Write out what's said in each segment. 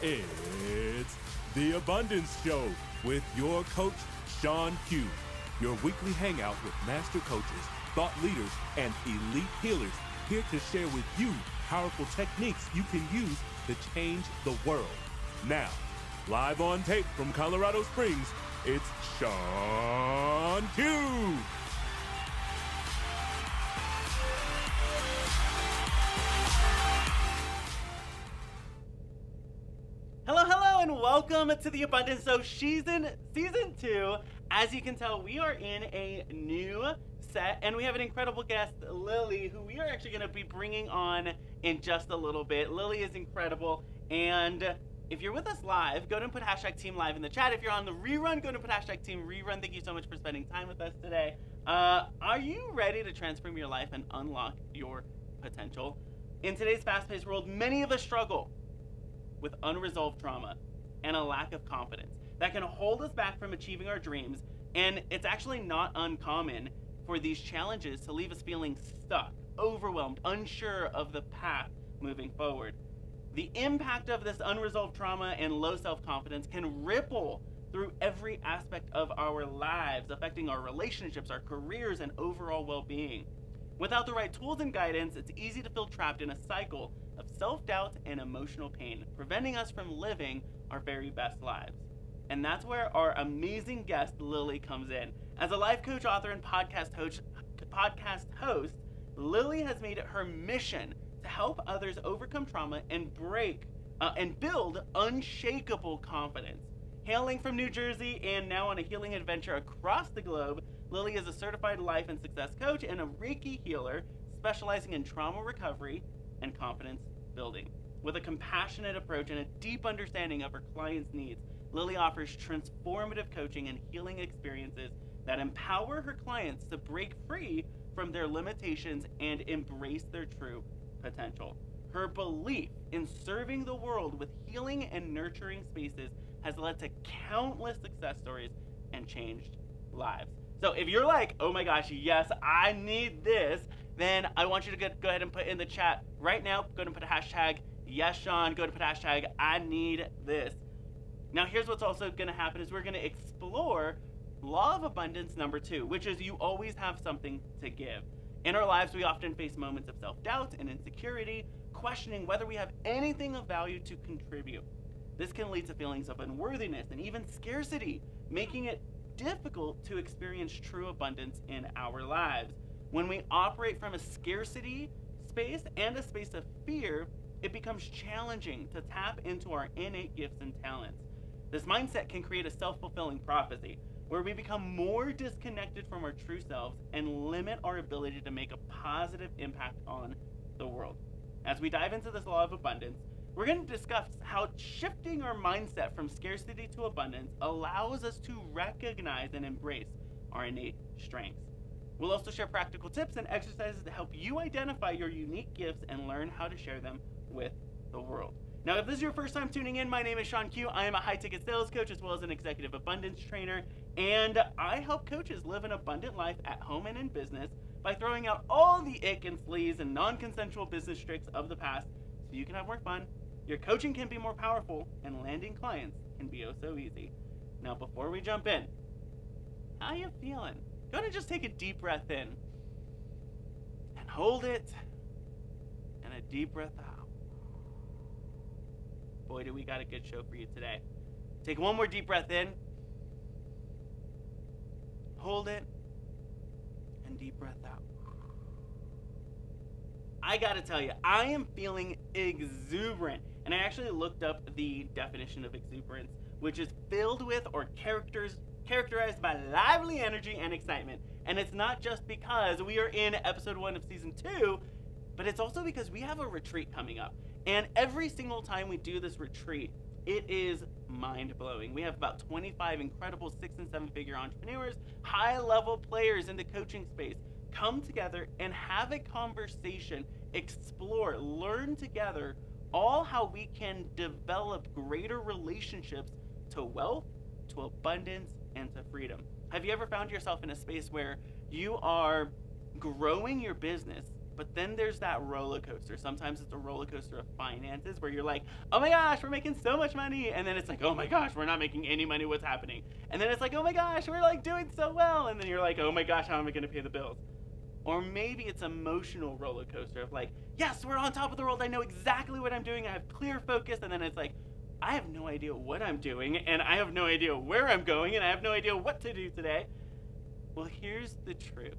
It's The Abundance Show with your coach, ShawnQ. Your weekly hangout with master coaches, thought leaders, and elite healers here to share with you powerful techniques you can use to change the world. Now, live on tape from Colorado Springs, it's ShawnQ. Hello, and welcome to the Abundance Show Season 2. As you can tell, we are in a new set, and we have an incredible guest, Lily, who we are actually going to be bringing on in just a little bit. Lily is incredible, and if you're with us live, go ahead and put hashtag Team Live in the chat. If you're on the rerun, go ahead and put hashtag Team Rerun. Thank you so much for spending time with us today. Are you ready to transform your life and unlock your potential? In today's fast-paced world, many of us struggle with unresolved trauma and a lack of confidence that can hold us back from achieving our dreams. And it's actually not uncommon for these challenges to leave us feeling stuck, overwhelmed, unsure of the path moving forward. The impact of this unresolved trauma and low self-confidence can ripple through every aspect of our lives, affecting our relationships, our careers, and overall well-being. Without the right tools and guidance, it's easy to feel trapped in a cycle of self-doubt and emotional pain, preventing us from living our very best lives. And that's where our amazing guest, Lily, comes in. As a life coach, author, and podcast host, Lily has made it her mission to help others overcome trauma and build unshakable confidence. Hailing from New Jersey and now on a healing adventure across the globe, Lily is a certified life and success coach and a reiki healer specializing in trauma recovery and confidence building. With a compassionate approach and a deep understanding of her clients' needs, Lily offers transformative coaching and healing experiences that empower her clients to break free from their limitations and embrace their true potential. Her belief in serving the world with healing and nurturing spaces has led to countless success stories and changed lives. So if you're like, oh my gosh, yes, I need this, then I want you to go ahead and put in the chat right now. Go ahead and put a hashtag, yes, Sean. Go ahead and put a hashtag, I need this. Now, here's what's also going to happen is we're going to explore Law of Abundance number 2, which is you always have something to give. In our lives, we often face moments of self-doubt and insecurity, questioning whether we have anything of value to contribute. This can lead to feelings of unworthiness and even scarcity, making it difficult to experience true abundance in our lives. When we operate from a scarcity space and a space of fear, it becomes challenging to tap into our innate gifts and talents. This mindset can create a self-fulfilling prophecy, where we become more disconnected from our true selves and limit our ability to make a positive impact on the world. As we dive into this law of abundance, we're going to discuss how shifting our mindset from scarcity to abundance allows us to recognize and embrace our innate strengths. We'll also share practical tips and exercises to help you identify your unique gifts and learn how to share them with the world. Now, if this is your first time tuning in, my name is ShawnQ. I am a high-ticket sales coach as well as an executive abundance trainer, and I help coaches live an abundant life at home and in business by throwing out all the ick and sleaze and non-consensual business tricks of the past so you can have more fun, your coaching can be more powerful, and landing clients can be oh so easy. Now, before we jump in, how you feeling? Go ahead and just take a deep breath in and hold it, and a deep breath out. Boy, do we got a good show for you today. Take one more deep breath in, hold it, and deep breath out. I gotta tell you, I am feeling exuberant. And I actually looked up the definition of exuberance, which is filled with or characterized by lively energy and excitement. And it's not just because we are in episode 1 of season 2, but it's also because we have a retreat coming up. And every single time we do this retreat, it is mind-blowing. We have about 25 incredible 6- and 7-figure entrepreneurs, high-level players in the coaching space, come together and have a conversation, explore, learn together, all how we can develop greater relationships to wealth, to abundance, and to freedom. Have you ever found yourself in a space where you are growing your business But then there's that roller coaster. Sometimes it's a roller coaster of finances where you're like, oh my gosh, we're making so much money. And then it's like, oh my gosh, we're not making any money. What's happening? And then it's like, oh my gosh, we're like doing so well. And then you're like, oh my gosh, how am I going to pay the bills? Or maybe it's emotional roller coaster of like, yes, we're on top of the world. I know exactly what I'm doing. I have clear focus. And then it's like, I have no idea what I'm doing. And I have no idea where I'm going. And I have no idea what to do today. Well, here's the truth.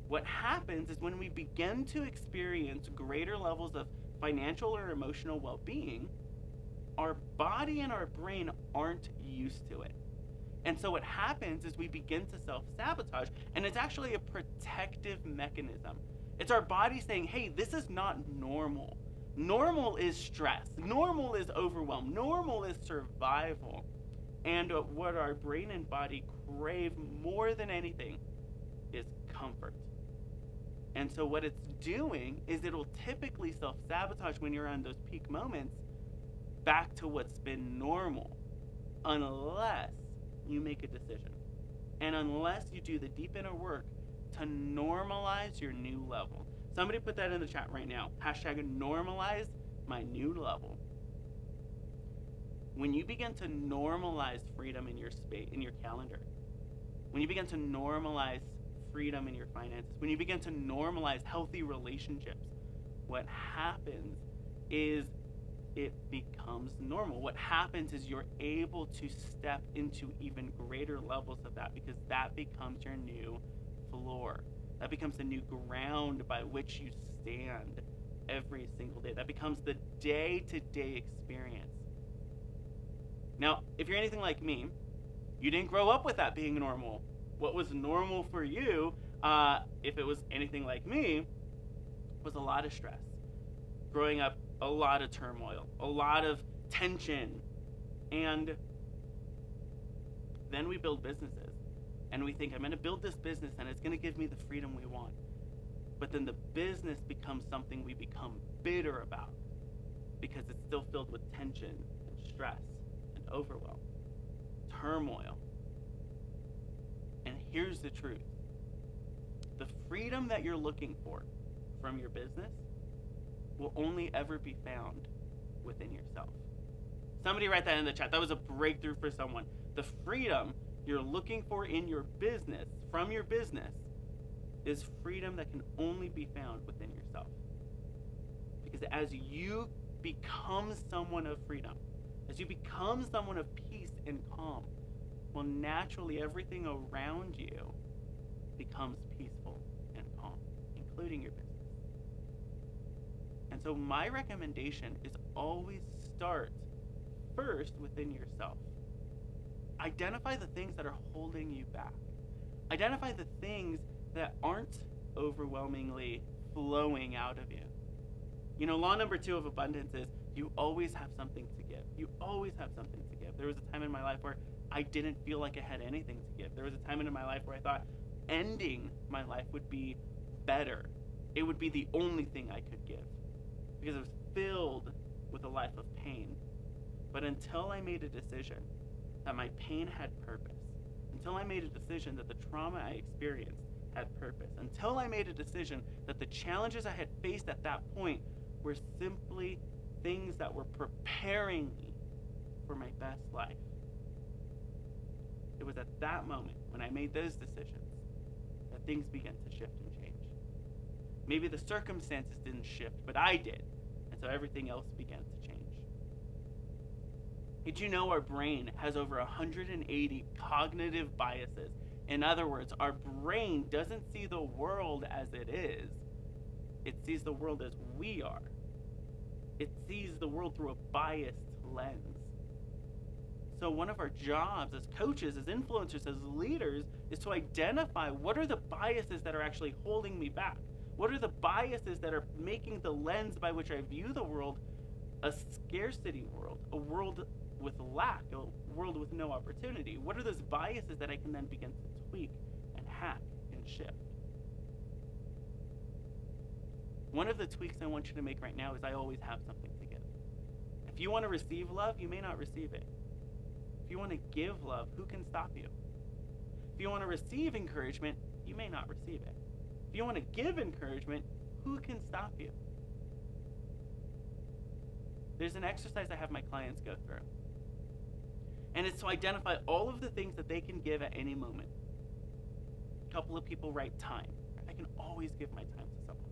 What happens is when we begin to experience greater levels of financial or emotional well-being, our body and our brain aren't used to it. And so what happens is we begin to self-sabotage, and it's actually a protective mechanism. It's our body saying, hey, this is not normal. Normal is stress. Normal is overwhelm. Normal is survival. And what our brain and body crave more than anything is comfort. And so what it's doing is it'll typically self-sabotage when you're on those peak moments back to what's been normal, unless you make a decision. And unless you do the deep inner work to normalize your new level. Somebody put that in the chat right now. Hashtag normalize my new level. When you begin to normalize freedom in your space, in your calendar, when you begin to normalize freedom in your finances, when you begin to normalize healthy relationships, what happens is it becomes normal. What happens is you're able to step into even greater levels of that because that becomes your new floor. That becomes the new ground by which you stand every single day. That becomes the day-to-day experience. Now, if you're anything like me, you didn't grow up with that being normal. What was normal for you, if it was anything like me, was a lot of stress. Growing up, a lot of turmoil, a lot of tension. And then we build businesses. And we think, I'm going to build this business and it's going to give me the freedom we want. But then the business becomes something we become bitter about because it's still filled with tension and stress and overwhelm, turmoil. And here's the truth. The freedom that you're looking for from your business will only ever be found within yourself. Somebody write that in the chat. That was a breakthrough for someone. The freedom you're looking for in your business, from your business, is freedom that can only be found within yourself. Because as you become someone of freedom, as you become someone of peace and calm, well, naturally everything around you becomes peaceful and calm, including your business. And so my recommendation is always start first within yourself. Identify the things that are holding you back. Identify the things that aren't overwhelmingly flowing out of you. You know, law number 2 of abundance is you always have something to give. You always have something to give. There was a time in my life where I didn't feel like I had anything to give. There was a time in my life where I thought ending my life would be better. It would be the only thing I could give because it was filled with a life of pain. But until I made a decision that my pain had purpose, until I made a decision that the trauma I experienced had purpose, until I made a decision that the challenges I had faced at that point were simply things that were preparing me for my best life. It was at that moment when I made those decisions that things began to shift and change. Maybe the circumstances didn't shift, but I did. And so everything else began to change. Did you know our brain has over 180 cognitive biases? In other words, our brain doesn't see the world as it is. It sees the world as we are. It sees the world through a biased lens. So one of our jobs as coaches, as influencers, as leaders, is to identify what are the biases that are actually holding me back? What are the biases that are making the lens by which I view the world a scarcity world, a world with lack, a world with no opportunity? What are those biases that I can then begin to tweak and hack and shift? One of the tweaks I want you to make right now is I always have something to give. If you want to receive love, you may not receive it. If you want to give love, who can stop you? If you want to receive encouragement, you may not receive it. If you want to give encouragement, who can stop you? There's an exercise I have my clients go through. And it's to identify all of the things that they can give at any moment. A couple of people write time. I can always give my time to someone.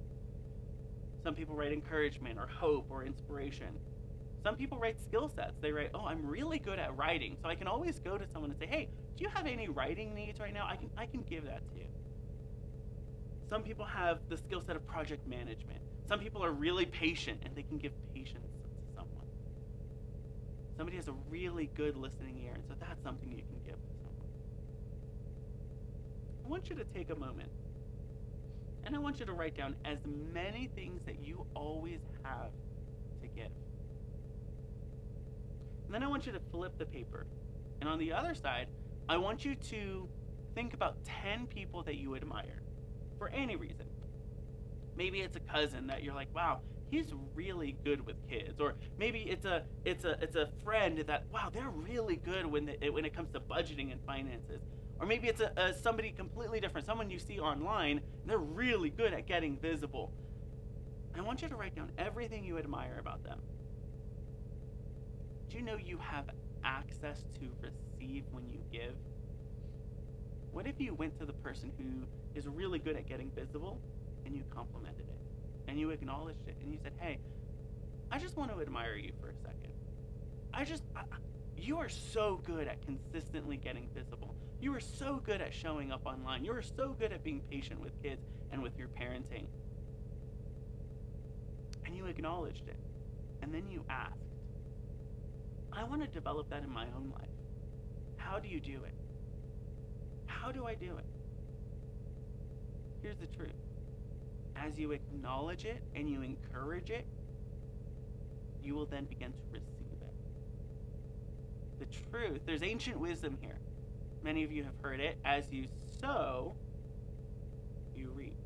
Some people write encouragement or hope or inspiration. Some people write skill sets. They write, oh, I'm really good at writing. So I can always go to someone and say, hey, do you have any writing needs right now? I can give that to you. Some people have the skill set of project management. Some people are really patient and they can give patience to someone. Somebody has a really good listening ear, and so that's something you can give to someone. I want you to take a moment and I want you to write down as many things that you always have to give. And then I want you to flip the paper. And on the other side, I want you to think about 10 people that you admire for any reason. Maybe it's a cousin that you're like, wow, he's really good with kids. Or maybe it's a friend that, wow, they're really good when it comes to budgeting and finances. Or maybe it's somebody completely different, someone you see online, and they're really good at getting visible. I want you to write down everything you admire about them. Do you know you have access to receive when you give? What if you went to the person who is really good at getting visible and you complimented it and you acknowledged it and you said, hey, I just want to admire you for a second. You are so good at consistently getting visible. You are so good at showing up online. You are so good at being patient with kids and with your parenting. And you acknowledged it. And then you asked, I want to develop that in my own life. How do you do it? How do I do it? Here's the truth. As you acknowledge it and you encourage it, you will then begin to receive it. The truth, there's ancient wisdom here. Many of you have heard it. As you sow, you reap.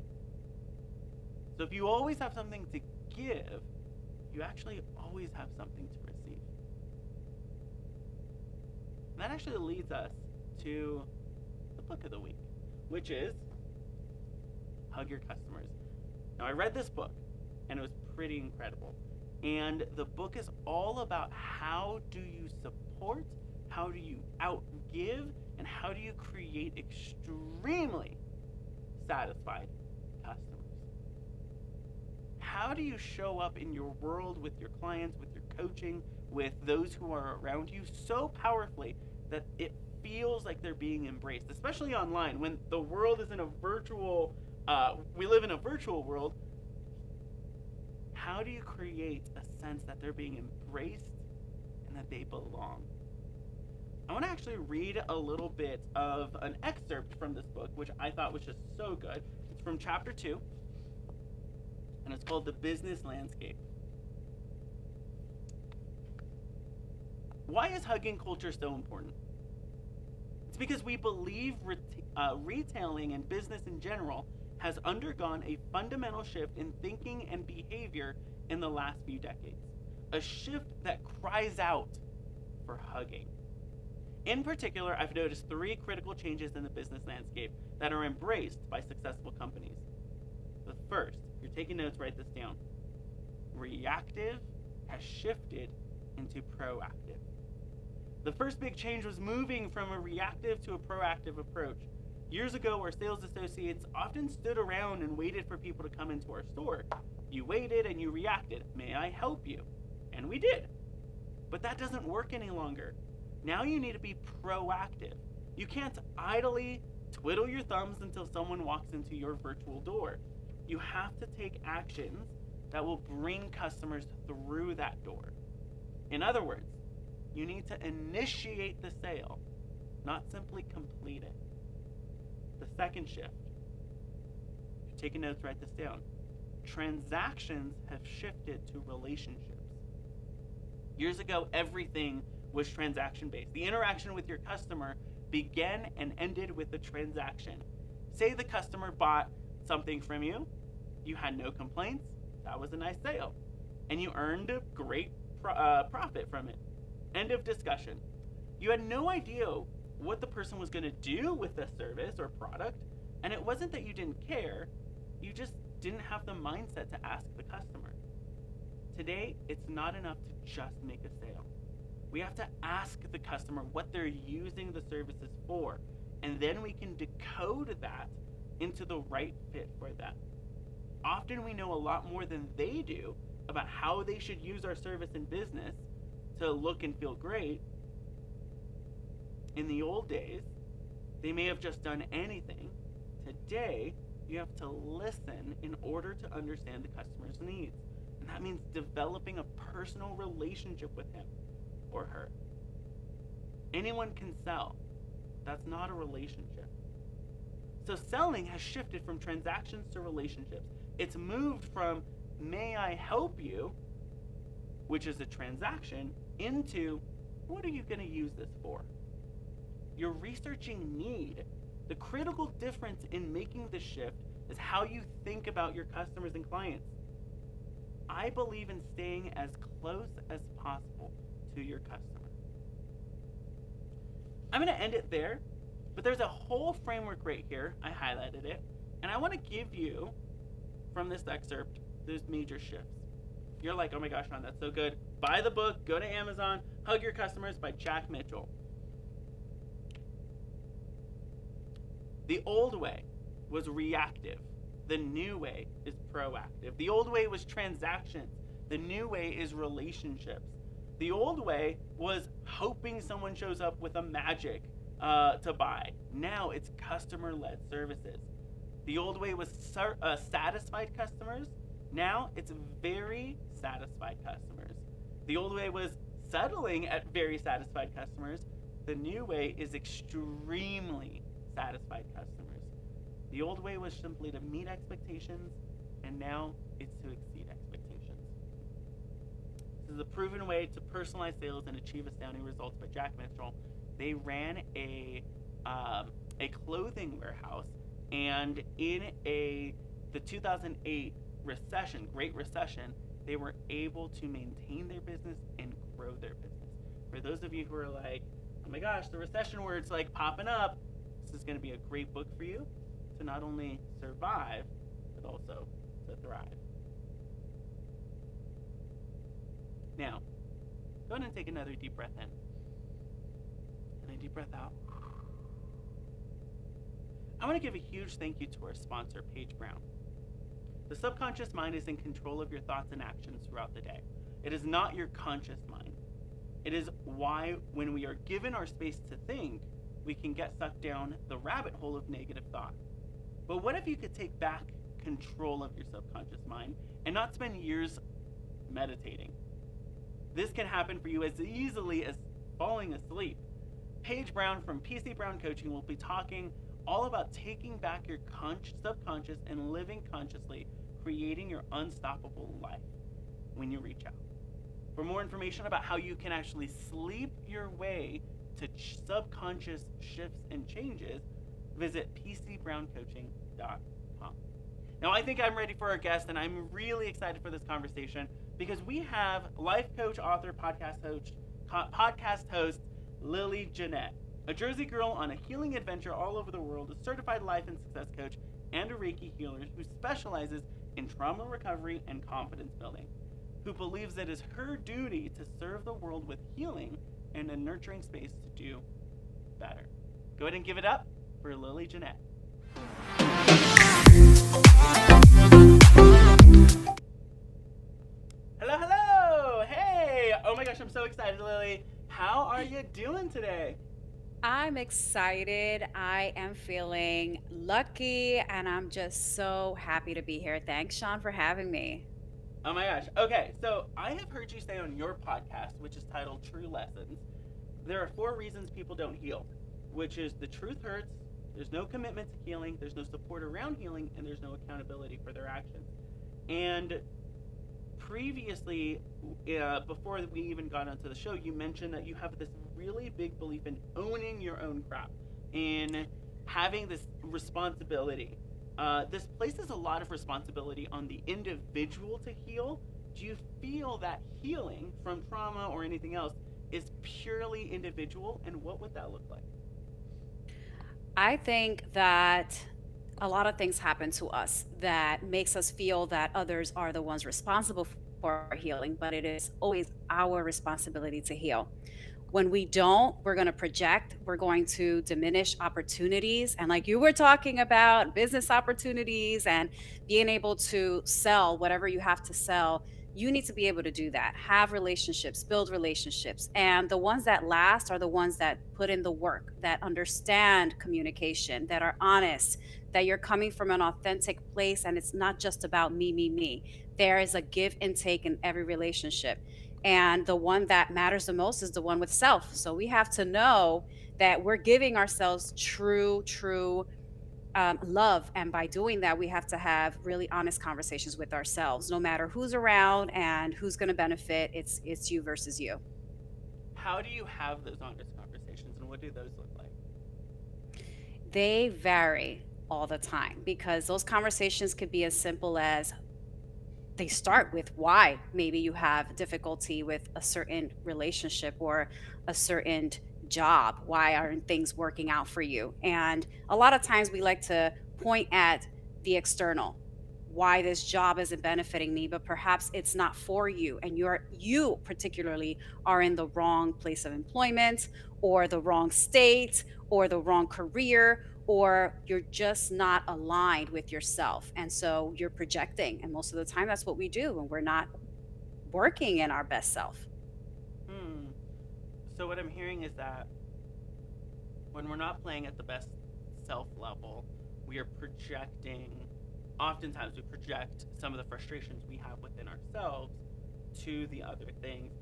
So if you always have something to give, you actually always have something to receive. And that actually leads us to the book of the week, which is Hug Your Customers. Now, I read this book, and it was pretty incredible. And the book is all about how do you support, how do you outgive, and how do you create extremely satisfied customers. How do you show up in your world with your clients, with your coaching, with those who are around you so powerfully that it feels like they're being embraced, especially online when the world is in a virtual, we live in a virtual world. How do you create a sense that they're being embraced and that they belong? I want to actually read a little bit of an excerpt from this book, which I thought was just so good. It's from chapter 2, and it's called The Business Landscape. Why is hugging culture so important? It's because we believe retailing and business in general has undergone a fundamental shift in thinking and behavior in the last few decades. A shift that cries out for hugging. In particular, I've noticed 3 critical changes in the business landscape that are embraced by successful companies. The first, if you're taking notes, write this down. Reactive has shifted into proactive. The first big change was moving from a reactive to a proactive approach. Years ago, our sales associates often stood around and waited for people to come into our store. You waited and you reacted. May I help you? And we did. But that doesn't work any longer. Now you need to be proactive. You can't idly twiddle your thumbs until someone walks into your virtual door. You have to take actions that will bring customers through that door. In other words, you need to initiate the sale, not simply complete it. The second shift, if you're taking notes, write this down. Transactions have shifted to relationships. Years ago, everything was transaction-based. The interaction with your customer began and ended with the transaction. Say the customer bought something from you, you had no complaints, that was a nice sale, and you earned a great profit from it. End of discussion. You had no idea what the person was going to do with the service or product, and it wasn't that you didn't care, you just didn't have the mindset to ask the customer. Today, it's not enough to just make a sale. We have to ask the customer what they're using the services for, and then we can decode that into the right fit for them. Often we know a lot more than they do about how they should use our service in business to look and feel great. In the old days, they may have just done anything. Today, you have to listen in order to understand the customer's needs. And that means developing a personal relationship with him or her. Anyone can sell. That's not a relationship. So selling has shifted from transactions to relationships. It's moved from, may I help you, which is a transaction, into, what are you going to use this for? You're researching need. The critical difference in making the shift is how you think about your customers and clients. I believe in staying as close as possible to your customer. I'm going to end it there, but there's a whole framework right here. I highlighted it, and I want to give you, from this excerpt, those major shifts. You're like, oh my gosh, Sean, that's so good. Buy the book, go to Amazon, Hug Your Customers by Jack Mitchell. The old way was reactive. The new way is proactive. The old way was transactions. The new way is relationships. The old way was hoping someone shows up with a magic to buy. Now it's customer-led services. The old way was satisfied customers. Now it's very satisfied customers. The old way was settling at very satisfied customers. The new way is extremely satisfied customers. The old way was simply to meet expectations, and now it's to exceed expectations. This is a proven way to personalize sales and achieve astounding results by Jack Mitchell. They ran a clothing warehouse, and in the 2008 recession, Great Recession, they were able to maintain their business and grow their business. For those of you who are like, oh my gosh, the recession word's like popping up, this is going to be a great book for you to not only survive, but also to thrive. Now, go ahead and take another deep breath in. And a deep breath out. I want to give a huge thank you to our sponsor, Paige Brown. The subconscious mind is in control of your thoughts and actions throughout the day. It is not your conscious mind. It is why, when we are given our space to think, we can get sucked down the rabbit hole of negative thought. But what if you could take back control of your subconscious mind and not spend years meditating? This can happen for you as easily as falling asleep. Paige Brown from PC Brown Coaching will be talking all about taking back your subconscious and living consciously, creating your unstoppable life when you reach out. For more information about how you can actually sleep your way to subconscious shifts and changes, visit pcbrowncoaching.com. Now, I think I'm ready for our guest, and I'm really excited for this conversation because we have life coach, author, podcast host Lily Jeanette, a Jersey girl on a healing adventure all over the world, a certified life and success coach, and a Reiki healer who specializes in trauma recovery and confidence building, who believes it is her duty to serve the world with healing and a nurturing space to do better. Go ahead and give it up for Lily Jeanette. Hello, hello! Hey! Oh my gosh, I'm so excited, Lily. How are you doing today? I'm excited. I am feeling lucky, and I'm just so happy to be here. Thanks, Sean, for having me. Oh my gosh. Okay, so I have heard you say on your podcast, which is titled True Lessons, there are 4 reasons people don't heal, which is the truth hurts, there's no commitment to healing, there's no support around healing, and there's no accountability for their actions. And previously, before we even got onto the show, you mentioned that you have this really big belief in owning your own crap, in having this responsibility. This places a lot of responsibility on the individual to heal. Do you feel that healing from trauma or anything else is purely individual, and what would that look like? I think that a lot of things happen to us that makes us feel that others are the ones responsible for our healing, but it is always our responsibility to heal. When we don't, we're going to project, we're going to diminish opportunities. And like you were talking about, business opportunities and being able to sell whatever you have to sell, you need to be able to do that. Have relationships, build relationships. And the ones that last are the ones that put in the work, that understand communication, that are honest, that you're coming from an authentic place. And it's not just about me, me, me. There is a give and take in every relationship. And the one that matters the most is the one with self. So we have to know that we're giving ourselves true love. And by doing that, we have to have really honest conversations with ourselves, no matter who's around and who's going to benefit. It's you versus you. How do you have those honest conversations, and what do those look like? They vary all the time because those conversations could be as simple as they start with why maybe you have difficulty with a certain relationship or a certain job. Why aren't things working out for you? And a lot of times we like to point at the external, why this job isn't benefiting me, but perhaps it's not for you. And you particularly are in the wrong place of employment or the wrong state or the wrong career, or you're just not aligned with yourself. And so you're projecting. And most of the time, that's what we do when we're not working in our best self. Hmm. So what I'm hearing is that when we're not playing at the best self level, we are projecting. Oftentimes, we project some of the frustrations we have within ourselves to the other things.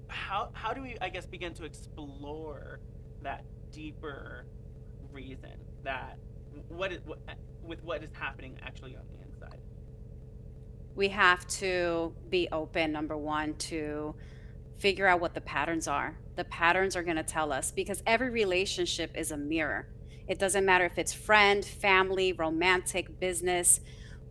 How do we, I guess, begin to explore that deeper reason that with what is happening actually on the inside? We have to be open, number one, to figure out what the patterns are. The patterns are going to tell us because every relationship is a mirror. It doesn't matter if it's friend, family, romantic, business.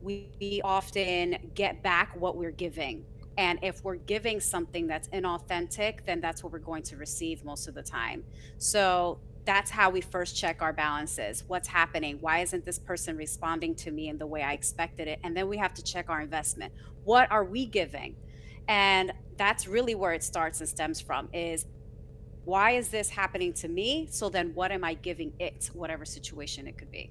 We often get back what we're giving. And if we're giving something that's inauthentic, then that's what we're going to receive most of the time. So that's how we first check our balances. What's happening? Why isn't this person responding to me in the way I expected it? And then we have to check our investment. What are we giving? And that's really where it starts and stems from is why is this happening to me? So then what am I giving it, whatever situation it could be?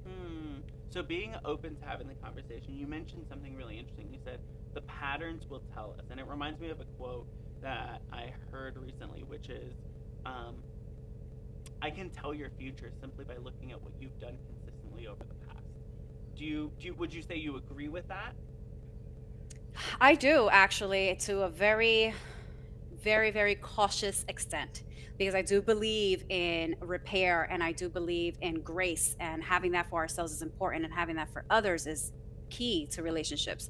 Hmm. So being open to having the conversation, you mentioned something really interesting. You said the patterns will tell us, and it reminds me of a quote that I heard recently, which is, um, "I can tell your future simply by looking at what you've done consistently over the past." Would you say you agree with that? I do actually, to a very cautious extent, because I do believe in repair and I do believe in grace, and having that for ourselves is important and having that for others is key to relationships.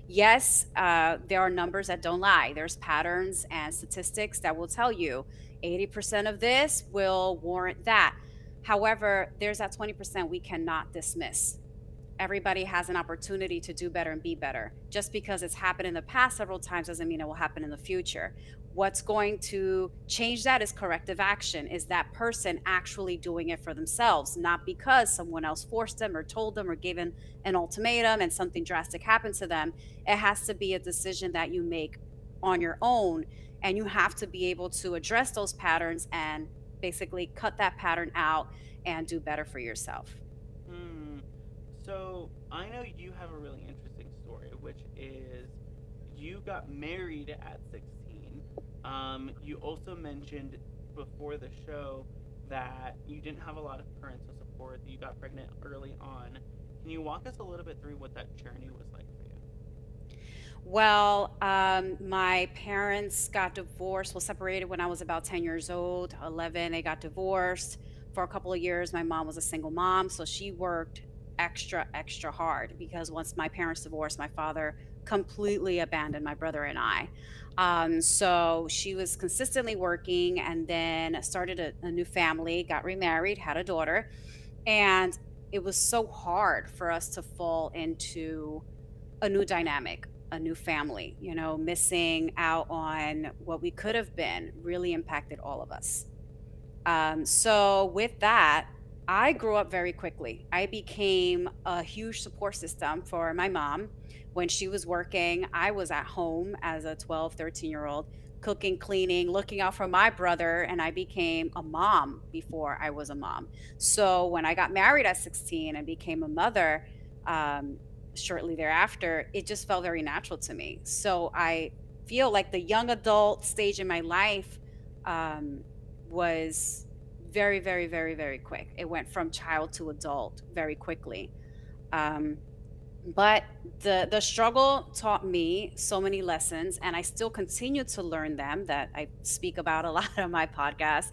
Yes, there are numbers that don't lie. There's patterns and statistics that will tell you 80% of this will warrant that. However, there's that 20% we cannot dismiss. Everybody has an opportunity to do better and be better. Just because it's happened in the past several times doesn't mean it will happen in the future. What's going to change that is corrective action. Is that person actually doing it for themselves, not because someone else forced them or told them or given an ultimatum and something drastic happened to them? It has to be a decision that you make on your own, and you have to be able to address those patterns and basically cut that pattern out and do better for yourself. Hmm. So I know you have a really interesting story, which is you got married at 16. You also mentioned before the show that you didn't have a lot of parental support, that you got pregnant early on. Can you walk us a little bit through what that journey was like for you? Well, my parents got divorced, well, separated when I was about 10 years old, 11. They got divorced for a couple of years. My mom was a single mom, so she worked extra hard because once my parents divorced, my father completely abandoned my brother and I. So she was consistently working and then started a new family, got remarried, had a daughter, and it was so hard for us to fall into a new dynamic, a new family, missing out on what we could have been really impacted all of us. So with that, I grew up very quickly. I became a huge support system for my mom. When she was working, I was at home as a 12, 13-year old, cooking, cleaning, looking out for my brother, and I became a mom before I was a mom. So when I got married at 16 and became a mother, um, shortly thereafter, it just felt very natural to me. So I feel like the young adult stage in my life um, was very, very, very, very quick. It went from child to adult very quickly. Um, but the struggle taught me so many lessons, and I still continue to learn them that I speak about a lot on my podcast.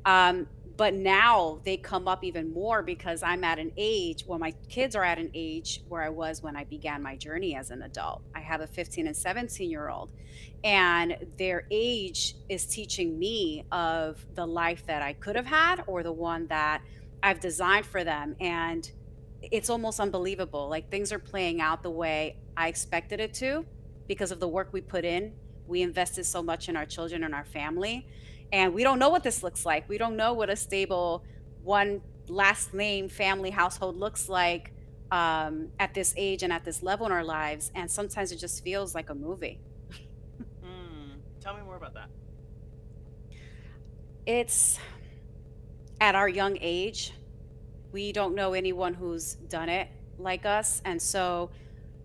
Um, but now they come up even more because I'm at an age, well, my kids are at an age where I was when I began my journey as an adult. I have a 15 and 17-year-old, and their age is teaching me of the life that I could have had or the one that I've designed for them. And it's almost unbelievable. Like things are playing out the way I expected it to because of the work we put in. We invested so much in our children and our family, and we don't know what this looks like. We don't know what a stable one last name family household looks like at this age and at this level in our lives. And sometimes it just feels like a movie. Tell me more about that. It's at our young age, we don't know anyone who's done it like us. And so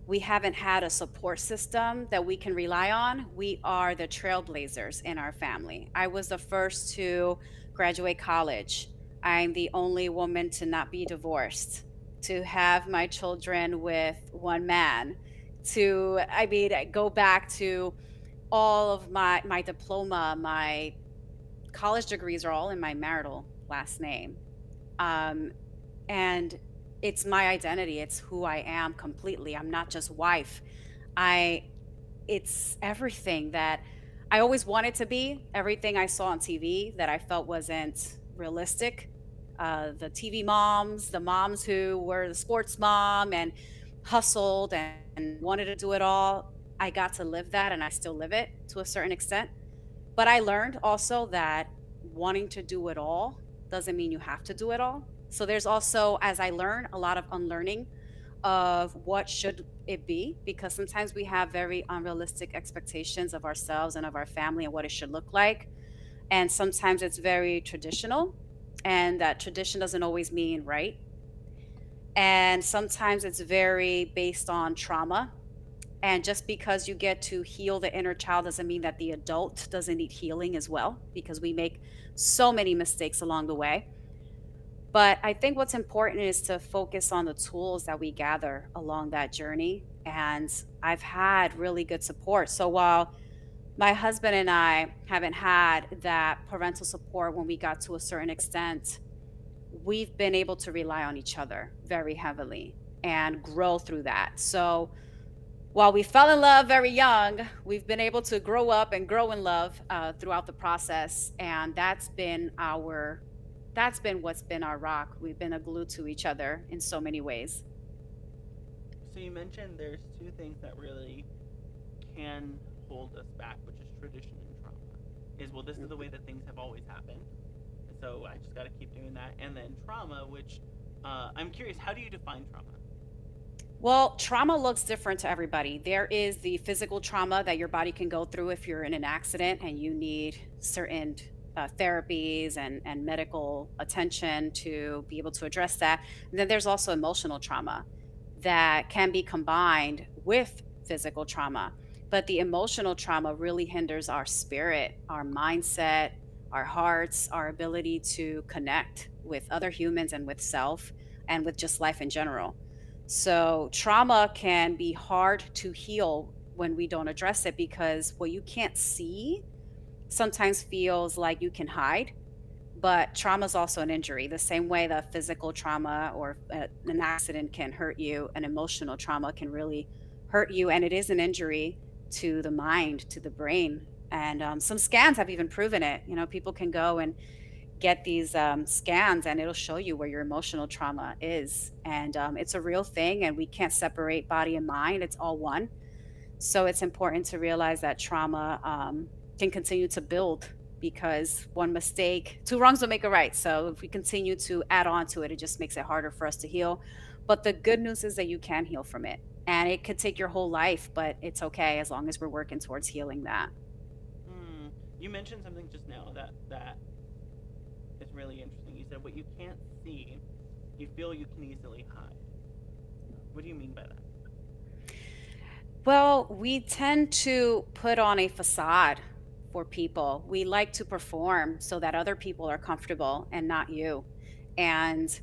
we haven't had a support system that we can rely on. We are the trailblazers in our family. I was the first to graduate college. I'm the only woman to not be divorced, to have my children with one man, to, I mean, go back to all of my diploma, my college degrees are all in my marital last name. Um, and it's my identity. It's who I am completely. I'm not just wife. I it's everything that I always wanted to be, everything I saw on TV that I felt wasn't realistic. The TV moms, the moms who were the sports mom and hustled and wanted to do it all. I got to live that and I still live it to a certain extent. But I learned also that wanting to do it all doesn't mean you have to do it all. So there's also, as I learn, a lot of unlearning of what should it be, because sometimes we have very unrealistic expectations of ourselves and of our family and what it should look like. And sometimes it's very traditional, and that tradition doesn't always mean right. And sometimes it's very based on trauma, and just because you get to heal the inner child doesn't mean that the adult doesn't need healing as well, because we make so many mistakes along the way. But I think what's important is to focus on the tools that we gather along that journey. And I've had really good support. So while my husband and I haven't had that parental support when we got to a certain extent, we've been able to rely on each other very heavily and grow through that. So while we fell in love very young, we've been able to grow up and grow in love throughout the process, and that's been what's been our rock. We've been a glue to each other in so many ways. So you mentioned there's two things that really can hold us back, which is tradition and trauma. Is, well, this is the way that things have always happened, so I just got to keep doing that. And then trauma, which I'm curious, how do you define trauma? Well, trauma looks different to everybody. There is the physical trauma that your body can go through if you're in an accident and you need certain therapies and medical attention to be able to address that. And then there's also emotional trauma that can be combined with physical trauma. But the emotional trauma really hinders our spirit, our mindset, our hearts, our ability to connect with other humans and with self and with just life in general. So, trauma can be hard to heal when we don't address it, because what you can't see sometimes feels like you can hide. But trauma is also an injury. The same way that physical trauma or an accident can hurt you, an emotional trauma can really hurt you. And it is an injury to the mind, to the brain. And some scans have even proven it. You know, people can go and get these scans and it'll show you where your emotional trauma is. And it's a real thing, and we can't separate body and mind, it's all one. So it's important to realize that trauma can continue to build because one mistake, two wrongs don't make a right. So if we continue to add on to it, it just makes it harder for us to heal. But the good news is that you can heal from it. And it could take your whole life, but it's okay as long as we're working towards healing that. Hmm. You mentioned something just now that is really interesting. You said what you can't see, you feel you can easily hide. What do you mean by that? Well, we tend to put on a facade for people. We like to perform so that other people are comfortable and not you. And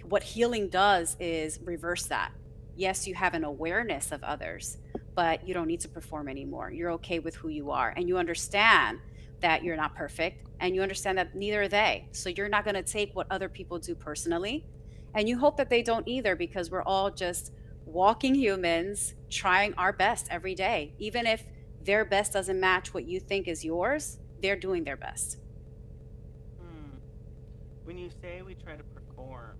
what healing does is reverse that. Yes, you have an awareness of others, but you don't need to perform anymore. You're okay with who you are, and you understand that you're not perfect, and you understand that neither are they. So you're not going to take what other people do personally, and you hope that they don't either, because we're all just walking humans trying our best every day. Even if their best doesn't match what you think is yours, they're doing their best. Hmm. When you say we try to perform,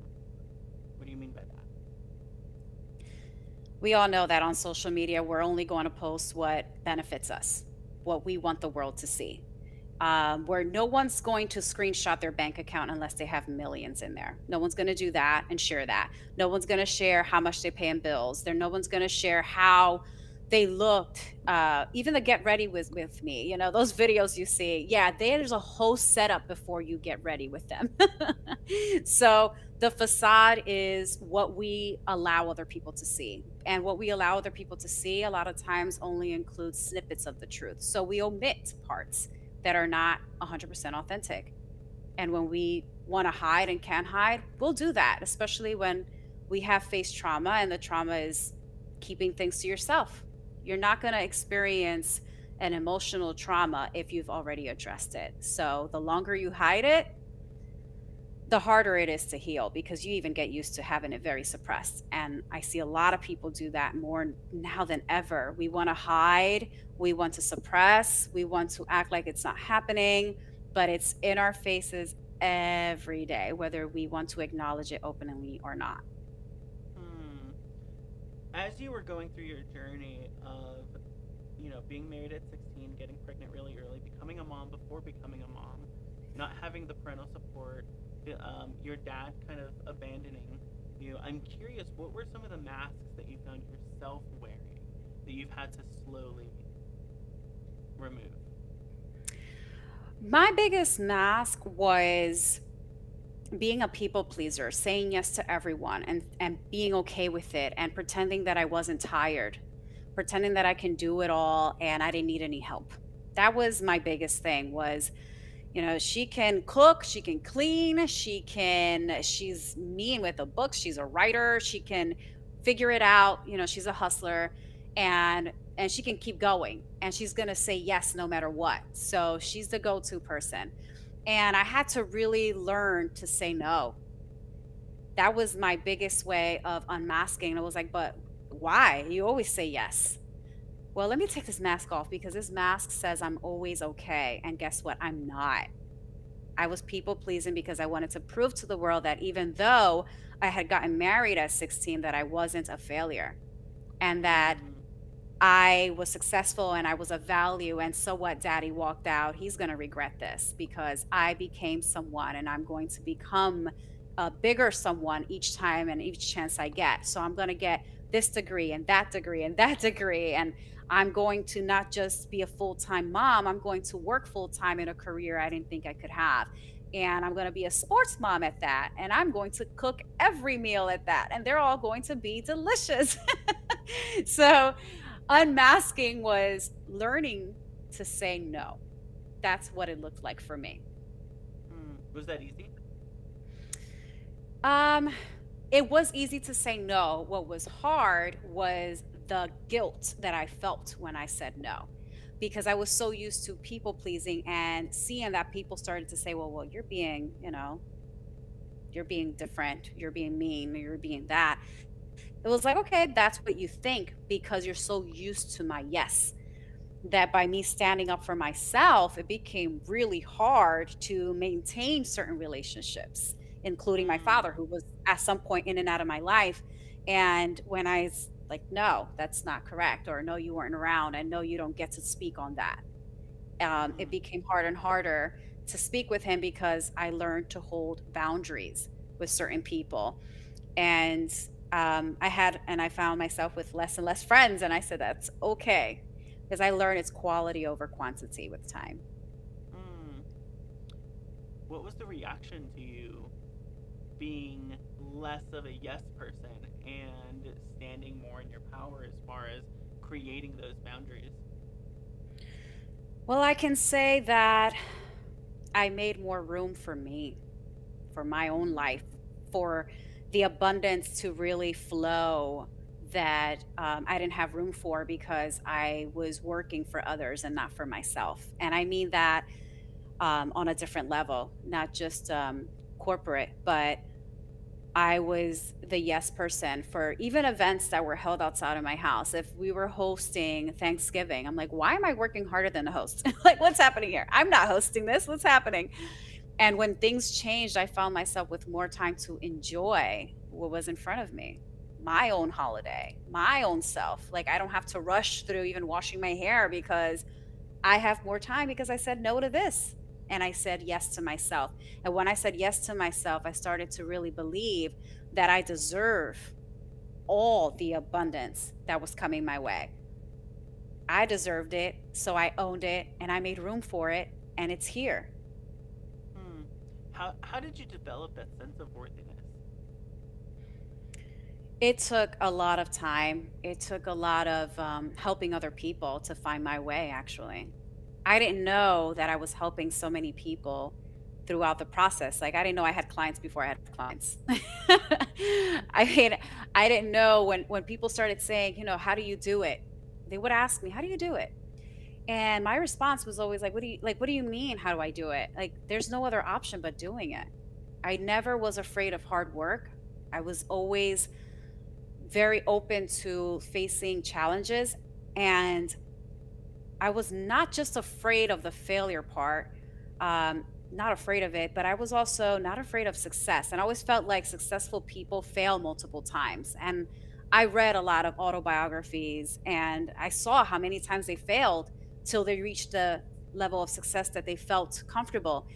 what do you mean by that? We all know that on social media, we're only going to post what benefits us, what we want the world to see. Where no one's going to screenshot their bank account unless they have millions in there. No one's going to do that and share that. No one's going to share how much they pay in bills. No one's going to share how they looked. Even the get ready with me, those videos you see. Yeah, there's a whole setup before you get ready with them. So the facade is what we allow other people to see. And what we allow other people to see a lot of times only includes snippets of the truth. So we omit parts that are not 100% authentic. And when we want to hide and can hide, we'll do that, especially when we have faced trauma and the trauma is keeping things to yourself. You're not going to experience an emotional trauma if you've already addressed it. So the longer you hide it, the harder it is to heal, because you even get used to having it very suppressed. And I see a lot of people do that more now than ever. We want to hide, we want to suppress, we want to act like it's not happening, but it's in our faces every day, whether we want to acknowledge it openly or not. Hmm. As you were going through your journey of, being married at 16, getting pregnant really early, becoming a mom before becoming a mom, not having the parental support, your dad kind of abandoning you, I'm curious, what were some of the masks that you found yourself wearing that you've had to slowly remove? My biggest mask was being a people pleaser, saying yes to everyone and being okay with it, and pretending that I wasn't tired, pretending that I can do it all and I didn't need any help. That was my biggest thing was, she can cook, she can clean, she's mean with the books, she's a writer, she can figure it out, she's a hustler, and she can keep going, and she's going to say yes no matter what. So she's the go-to person. And I had to really learn to say no. That was my biggest way of unmasking. I was like, but why? You always say yes. Well, let me take this mask off, because this mask says I'm always okay. And guess what? I'm not. I was people pleasing because I wanted to prove to the world that even though I had gotten married at 16, that I wasn't a failure, and that Mm. I was successful and I was of value. And so what? Daddy walked out. He's going to regret this, because I became someone, and I'm going to become a bigger someone each time and each chance I get. So I'm going to get this degree and that degree and that degree. And I'm going to not just be a full time mom, I'm going to work full time in a career I didn't think I could have. And I'm going to be a sports mom at that. And I'm going to cook every meal at that. And they're all going to be delicious. So unmasking was learning to say no. That's what it looked like for me. Was that easy? Um, it was easy to say no. What was hard was the guilt that I felt when I said no, because I was so used to people pleasing and seeing that people started to say, well, you're being, you're being different, you're being mean, you're being that. It was like, okay, that's what you think, because you're so used to my yes, that by me standing up for myself, it became really hard to maintain certain relationships, including my Mm. father, who was at some point in and out of my life. And when like, no, that's not correct, or no, you weren't around, and no, you don't get to speak on that. It Mm. became harder and harder. to speak with him because I learned to hold boundaries with certain people. And I found myself with less and less friends. And I said, that's okay. Because I learned it's quality over quantity with time. Mm. What was the reaction to you being less of a yes person and standing more in your power as far as creating those boundaries? Well, I can say that I made more room for me, for my own Mm. life, for the abundance to really flow that I didn't have room for because I was working for others and not for myself. And I mean that on a different level, not just corporate, but I was the yes person for even events that were held outside of my house. If we were hosting Thanksgiving, I'm like, why am I working harder than the host? Like, what's happening here? I'm not hosting this. What's happening? And when things changed, I found myself with more time to enjoy what was in front of me, my own holiday, my own self. Like, I don't have to rush through even washing my hair because I have more time because I said no to this. And I said yes to myself. And when I said yes to myself, I started to really believe that I deserve all the abundance that was coming my way. I deserved it. So I owned it and I made room for it. And it's here. Hmm. How did you develop that sense of worthiness? It took a lot of time. It took a lot of helping other people to find my way, actually. I didn't know that I was helping so many people throughout the process. Like, I didn't know I had clients before I had clients. I mean, I didn't know when people started saying, how do you do it? They would ask me, how do you do it? And my response was always like, what do you mean? How do I do it? Like, there's no other option but doing it. I never was afraid of hard work. I was always very open to facing challenges. And I was not just afraid of the failure part, not afraid of it, but I was also not afraid of success. And I always felt like successful people fail multiple times. And I read a lot of autobiographies and I saw how many times they failed till they reached the level of success that they felt comfortable.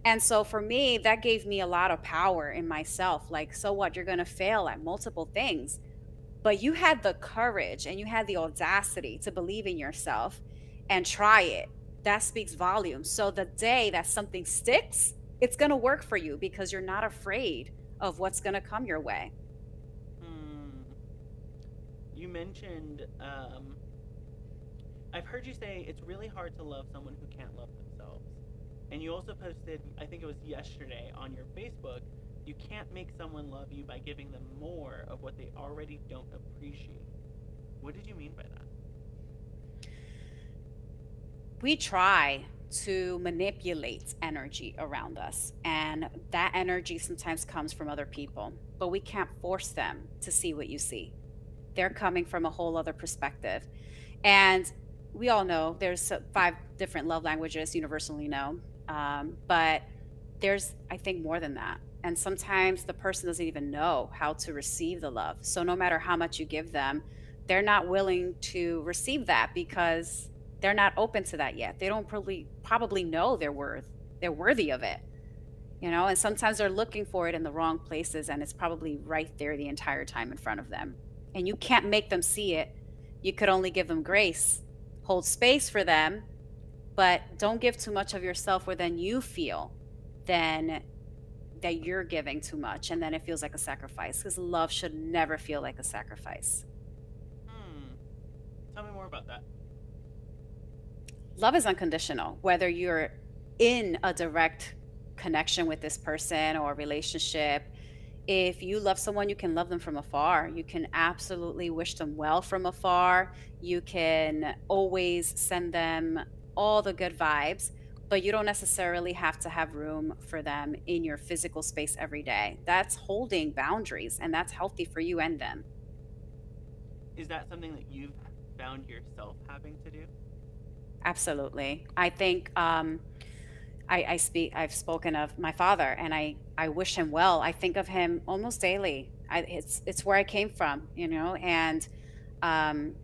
And so for me, that gave me a lot of power in myself. Like, so what? You're going to fail at multiple things, but you had the courage and you had the audacity to believe in yourself and try it. That speaks volumes. So the day that something sticks, it's going to work for you because you're not afraid of what's going to come your way. Hmm. You mentioned, I've heard you say it's really hard to love someone who can't love themselves. And you also posted, I think it was yesterday, on your Facebook, you can't make someone love you by giving them more of what they already don't appreciate. What did you mean by that? We try to manipulate energy around us, and that energy sometimes comes from other people, but we can't force them to see what you see. They're coming from a whole other perspective. And we all know there's five different love languages, universally known. But there's, I think, more than that. And sometimes the person doesn't even know how to receive the love. So no matter how much you give them, they're not willing to receive that because they're not open to that yet. They don't probably know they're worthy of it. And sometimes they're looking for it in the wrong places and it's probably right there the entire time in front of them. And you can't make them see it. You could only give them grace, hold space for them, but don't give too much of yourself where then you feel then that you're giving too much and then it feels like a sacrifice because love should never feel like a sacrifice. Hmm. Tell me more about that. Love is unconditional, whether you're in a direct connection with this person or a relationship. If you love someone, you can love them from afar. You can absolutely wish them well from afar. You can always send them all the good vibes, but you don't necessarily have to have room for them in your physical space every day. That's holding boundaries, and that's healthy for you and them. Is that something that you've found yourself having to do? Absolutely. I think I've spoken of my father and I wish him well. I think of him almost daily. It's where I came from, and um,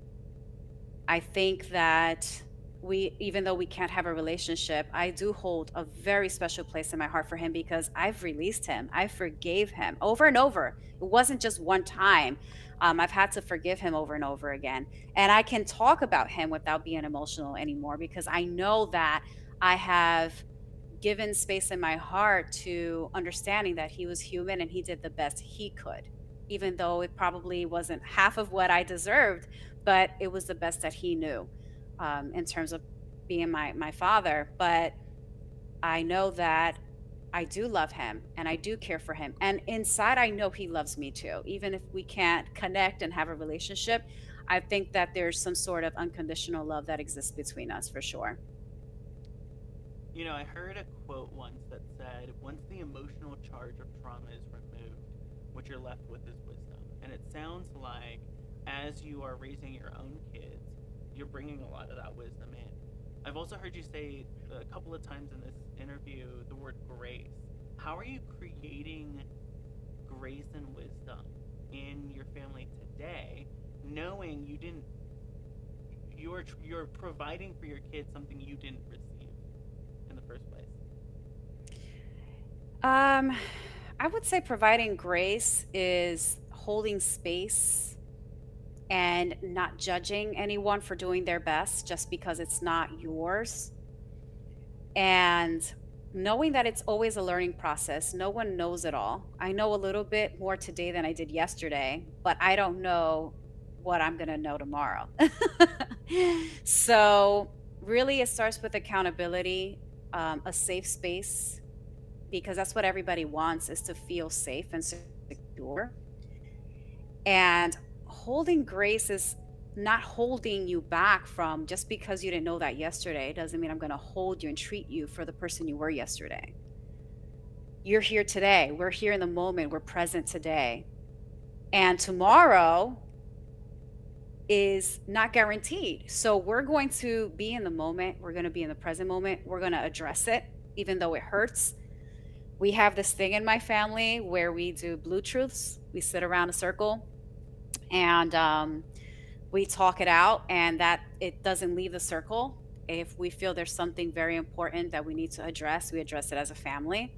I think that we even though we can't have a relationship, I do hold a very special place in my heart for him because I've released him. I forgave him over and over. It wasn't just one time. I've had to forgive him over and over again. And I can talk about him without being emotional anymore because I know that I have given space in my heart to understanding that he was human and he did the best he could, even though it probably wasn't half of what I deserved, but it was the best that he knew, in terms of being my father. But I know that I do love him and I do care for him. And inside, I know he loves me too. Even if we can't connect and have a relationship, I think that there's some sort of unconditional love that exists between us for sure. You know, I heard a quote once that said, once the emotional charge of trauma is removed, what you're left with is wisdom. And it sounds like as you are raising your own kids, you're bringing a lot of that wisdom in. I've also heard you say a couple of times in this interview the word grace. How are you creating grace and wisdom in your family today, knowing you're providing for your kids something you didn't receive in the first place? Um, I would say providing grace is holding space and not judging anyone for doing their best just because it's not yours. And knowing that it's always a learning process. No one knows it all. I know a little bit more today than I did yesterday, but I don't know what I'm going to know tomorrow. So, really, it starts with accountability, a safe space, because that's what everybody wants is to feel safe and secure. And holding grace is not holding you back from just because you didn't know that yesterday doesn't mean I'm going to hold you and treat you for the person you were yesterday. You're here today. We're here in the moment. We're present today. And tomorrow is not guaranteed. So we're going to be in the moment. We're going to be in the present moment. We're going to address it, even though it hurts. We have this thing in my family where we do blue truths. We sit around a circle and we talk it out, and that it doesn't leave the circle. If we feel there's something very important that we need to address, we address it as a family.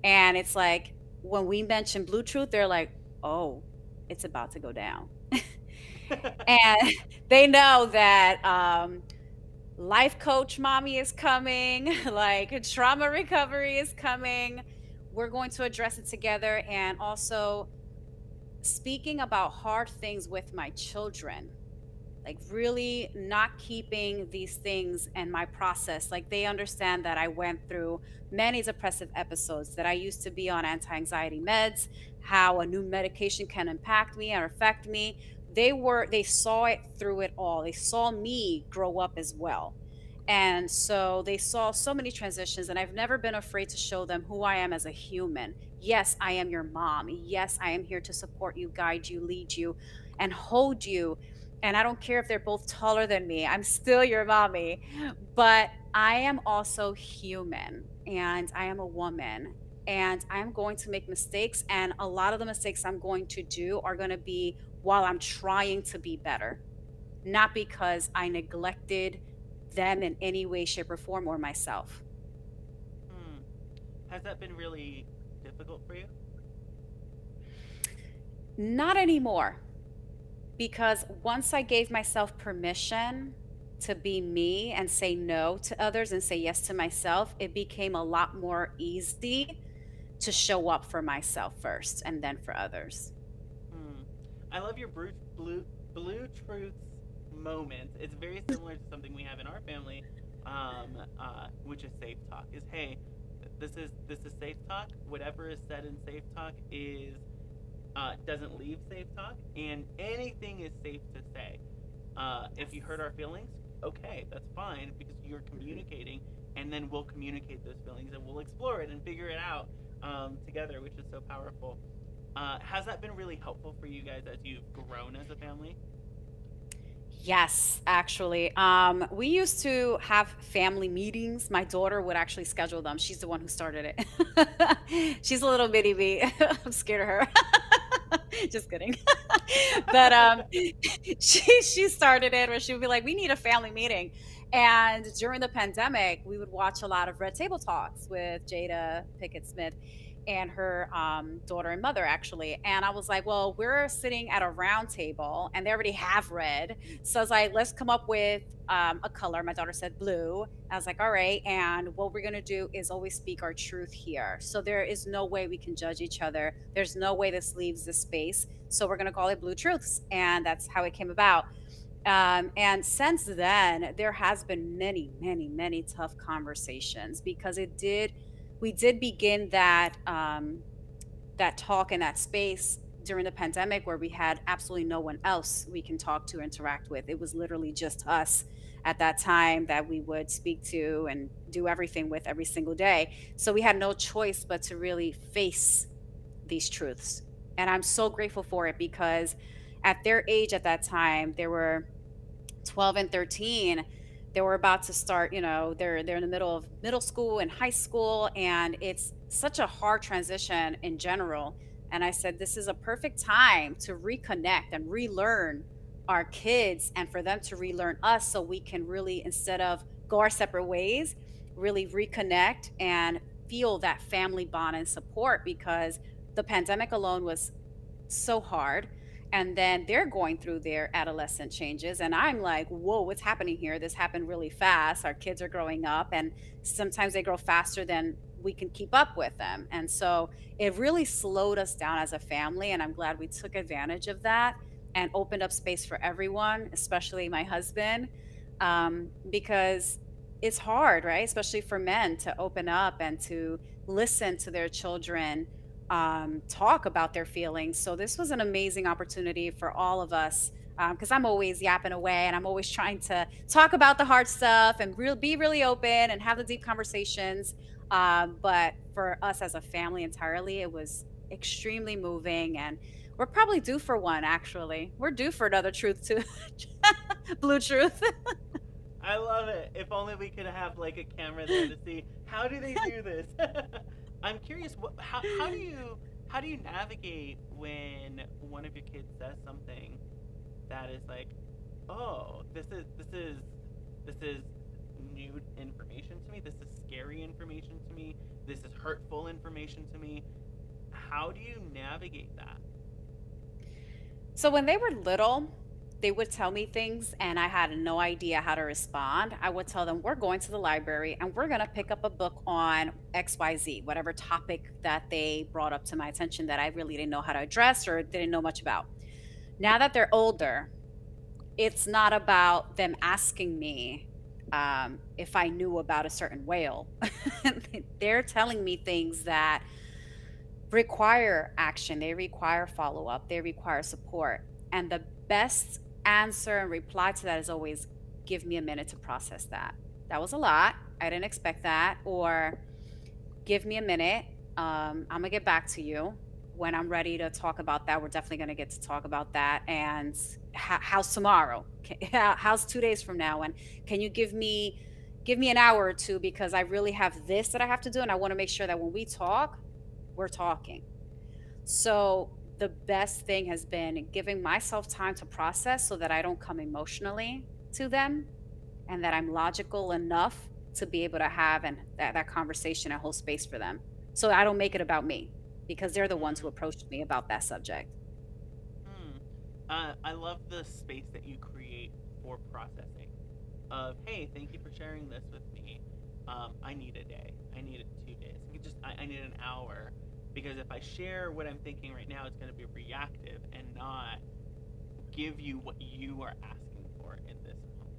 And it's like when we mention blue truth, they're like, oh, it's about to go down. And they know that life coach mommy is coming, like trauma recovery is coming. We're going to address it together. And also speaking about hard things with my children, like really not keeping these things in my process. Like they understand that I went through many depressive episodes, that I used to be on anti-anxiety meds, how a new medication can impact me or affect me. They saw it through it all. They saw me grow up as well. And so they saw so many transitions, and I've never been afraid to show them who I am as a human. Yes, I am your mom. Yes, I am here to support you, guide you, lead you, and hold you. And I don't care if they're both taller than me, I'm still your mommy. But I am also human, and I am a woman, and I'm going to make mistakes. And a lot of the mistakes I'm going to do are going to be while I'm trying to be better, not because I neglected them in any way, shape, or form, or myself. Hmm. Has that been really difficult for you? Not anymore, because once I gave myself permission to be me and say no to others and say yes to myself, it became a lot more easy to show up for myself first and then for others. Hmm. I love your blue truths moment. It's very similar to something we have in our family, which is safe talk. Is hey, this is safe talk. Whatever is said in safe talk is doesn't leave safe talk, and anything is safe to say. If you hurt our feelings, okay, that's fine because you're communicating, and then we'll communicate those feelings and we'll explore it and figure it out together, which is so powerful. Has that been really helpful for you guys as you've grown as a family? Yes, actually. We used to have family meetings. My daughter would actually schedule them. She's the one who started it. She's a little mini me. I'm scared of her. Just kidding. But she started it where she would be like, "We need a family meeting." And during the pandemic, we would watch a lot of Red Table Talks with Jada Pickett Smith and her daughter and mother, actually. And I was like, well, we're sitting at a round table and they already have red. So I was like, let's come up with a color. My daughter said blue. I was like, all right. And what we're going to do is always speak our truth here. So there is no way we can judge each other. There's no way this leaves the space. So we're going to call it Blue Truths. And that's how it came about. And since then, there has been many, many, many tough conversations because we did begin that talk in that space during the pandemic where we had absolutely no one else we can talk to, interact with. It was literally just us at that time that we would speak to and do everything with every single day. So we had no choice but to really face these truths. And I'm so grateful for it because at their age at that time, they were 12 and 13. They were about to start, they're in the middle of middle school and high school, and it's such a hard transition in general. And I said, this is a perfect time to reconnect and relearn our kids and for them to relearn us so we can really, instead of go our separate ways, really reconnect and feel that family bond and support because the pandemic alone was so hard. And then they're going through their adolescent changes. And I'm like, whoa, what's happening here? This happened really fast. Our kids are growing up, and sometimes they grow faster than we can keep up with them. And so it really slowed us down as a family. And I'm glad we took advantage of that and opened up space for everyone, especially my husband, because it's hard, right? Especially for men to open up and to listen to their children talk about their feelings. So this was an amazing opportunity for all of us because I'm always yapping away and I'm always trying to talk about the hard stuff and be really open and have the deep conversations. But for us as a family entirely, it was extremely moving, and we're probably due for one. Actually, we're due for another truth too, blue truth. I love it. If only we could have like a camera there to see how do they do this. I'm curious. How do you navigate when one of your kids says something that is like, oh, this is new information to me. This is scary information to me. This is hurtful information to me. How do you navigate that? So when they were little, they would tell me things and I had no idea how to respond. I would tell them, we're going to the library and we're going to pick up a book on XYZ, whatever topic that they brought up to my attention that I really didn't know how to address or didn't know much about. Now that they're older, it's not about them asking me if I knew about a certain whale. They're telling me things that require action, they require follow up, they require support. And the best answer and reply to that is always give me a minute to process that. That was a lot. I didn't expect that. Or give me a minute. I'm going to get back to you when I'm ready to talk about that. We're definitely going to get to talk about that. And how's tomorrow? How's 2 days from now? And can you give me an hour or two because I really have this that I have to do. And I want to make sure that when we talk, we're talking. So the best thing has been giving myself time to process so that I don't come emotionally to them and that I'm logical enough to be able to have that conversation and hold space for them. So I don't make it about me because they're the ones who Mm, approached me about that subject. mm. I love the space that you create for processing. Of hey, thank you for sharing this with me. I need a day. I need 2 days. I need an hour because if I share what I'm thinking right now, it's going to be reactive and not give you what you are asking for in this moment.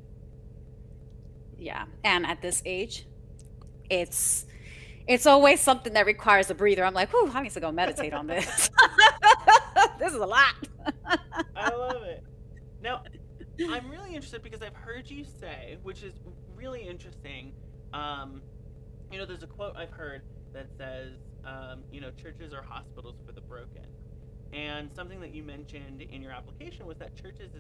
Yeah. And at this age, it's it's always something that requires a breather. I'm like, whew, I need to go meditate on this. This is a lot. I love it. Now, I'm really interested because I've heard you say, which is really interesting. Um, there's a quote I've heard that says, churches are hospitals for the broken. And something that you mentioned in your application was that churches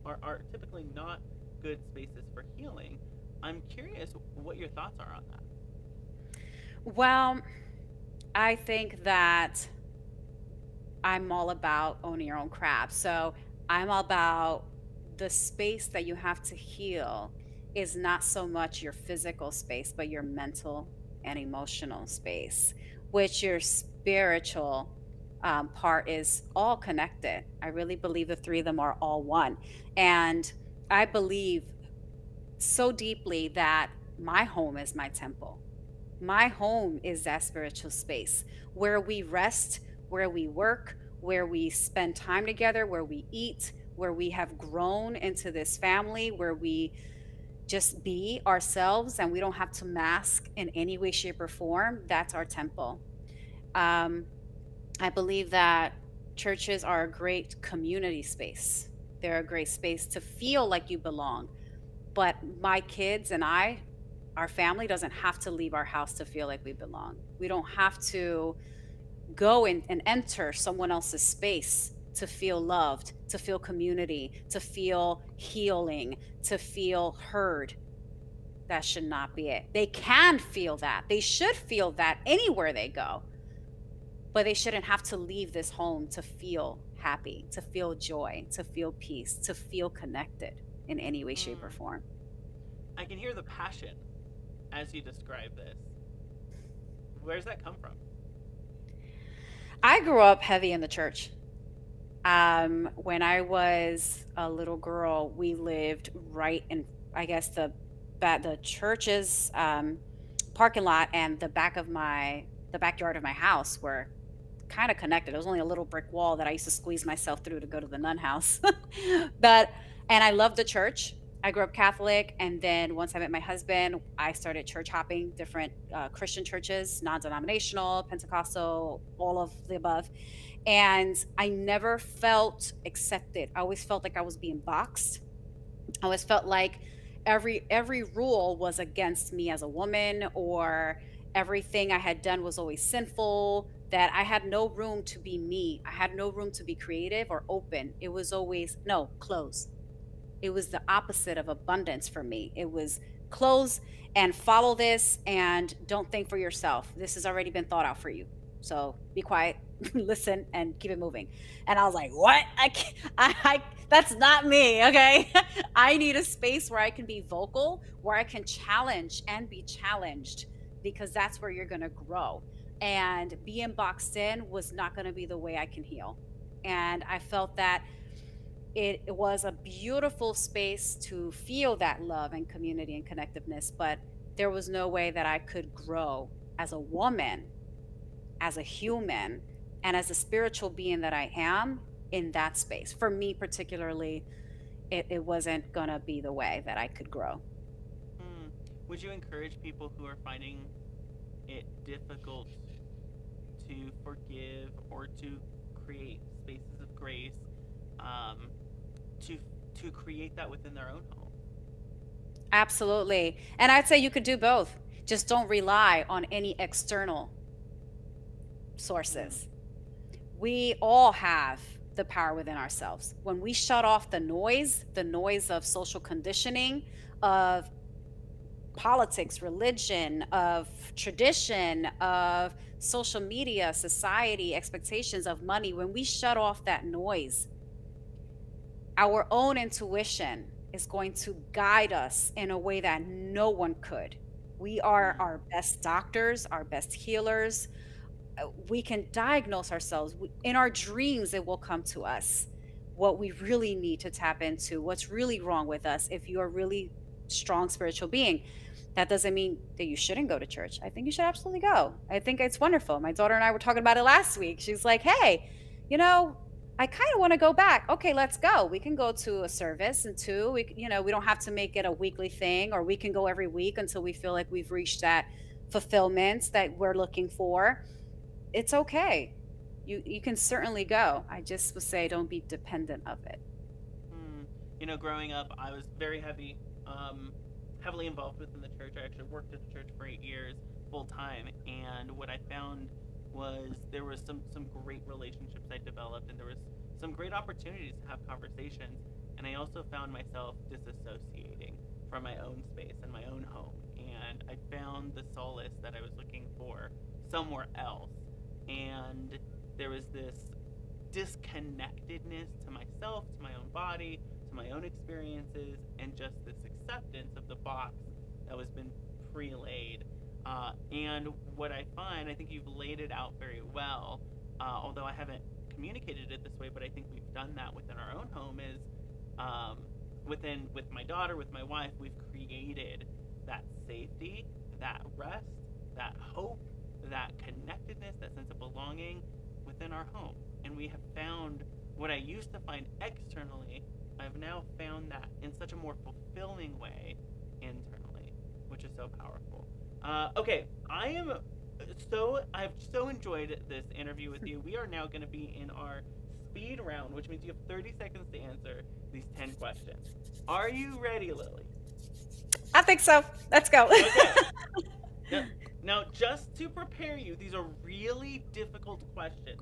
are typically not good spaces for healing. I'm curious what your thoughts are on that. Well, I think that I'm all about owning your own craft. So I'm all about the space that you have to heal is not so much your physical space, but your mental and emotional space, which your spiritual part is all connected. I really believe the three of them are all one. And I believe so deeply that my home is my temple. My home is that spiritual space where we rest, where we work, where we spend time together, where we eat, where we have grown into this family, where we just be ourselves and we don't have to mask in any way, shape, or form. That's our temple. Um, I believe that churches are a great community space. They're a great space to feel like you belong. But my kids and our family doesn't have to leave our house to feel like we belong. We don't have to go and enter someone else's space to feel loved, to feel community, to feel healing, to feel heard. That should not be it. They can feel that. They should feel that anywhere they go, but they shouldn't have to leave this home to feel happy, to feel joy, to feel peace, to feel connected in any way, shape, or Mm. form. I can hear the passion as you describe this. Where's that come from? I grew up heavy in the church. When I was a little girl, we lived right in, I guess, the church's parking lot and the backyard of my house were kind of connected. It was only a little brick wall that I used to squeeze myself through to go to the nun house. but and I loved the church. I grew up Catholic, and then once I met my husband, I started church hopping different Christian churches, non-denominational, Pentecostal, all of the above. And I never felt accepted. I always felt like I was being boxed. I always felt like every rule was against me as a woman, or everything I had done was always sinful, that I had no room to be me. I had no room to be creative or open. It was always no, close. It was the opposite of abundance for me. It was close and follow this and don't think for yourself. This has already been thought out for you. So be quiet, listen, and keep it moving. And I was like, what? I can't, that's not me. Okay. I need a space where I can be vocal, where I can challenge and be challenged, because that's where you're going to grow. And being boxed in was not going to be the way I can heal. And I felt that it was a beautiful space to feel that love and community and connectiveness, but there was no way that I could grow as a woman, as a human, and as a spiritual being that I am in that space. For me, particularly, it wasn't going to be the way that I could grow. Hmm. Would you encourage people who are finding it difficult to forgive or to create spaces of grace, um, to to create that within their own home? Absolutely. And I'd say you could do both. Just don't rely on any external Hmm. sources. We all have the power within ourselves. When we shut off the noise of social conditioning, of politics, religion, of tradition, of social media, society, expectations of money, when we shut off that noise, our own intuition is going to guide us in a way that no one could. We are Hmm. our best doctors, our best healers. We can diagnose ourselves. In our dreams, it will come to us what we really need to tap into, what's really wrong with us. If you're a really strong spiritual being, that doesn't mean that you shouldn't go to church. I think you should absolutely go. I think it's wonderful. My daughter and I were talking about it last week. She's like, hey, you know, I kind of want to go back. Okay, let's go. We can go to a service, and two, we don't have to make it a weekly thing, or we can go every week until we feel like we've reached that fulfillment that we're looking for. It's okay. You can certainly go. I just would say don't be dependent of it. Hmm. Growing up, I was very um, heavily involved within the church. I actually worked at the church for 8 years full time, and what I found was there was some great relationships I developed, and there was some great opportunities to have conversations. And I also found myself disassociating from my own space and my own home, and I found the solace that I was looking for somewhere else. And there was this disconnectedness to myself, to my own body, to my own experiences, and just this acceptance of the box that was been pre-laid. And what I find, I think you've laid it out very well, although I haven't communicated it this way, but I think we've done that within our own home, is with my daughter, with my wife, we've created that safety, that rest, that hope, that connectedness, that sense of belonging within our home. And we have found what I used to find externally, I've now found that in such a more fulfilling way internally, which is so powerful. Okay, I've so enjoyed this interview with you. We are now going to be in our speed round, which means you have 30 seconds to answer these 10 questions. Are you ready, Lily? I think so. Let's go. Okay. Now, just to prepare you, these are really difficult questions.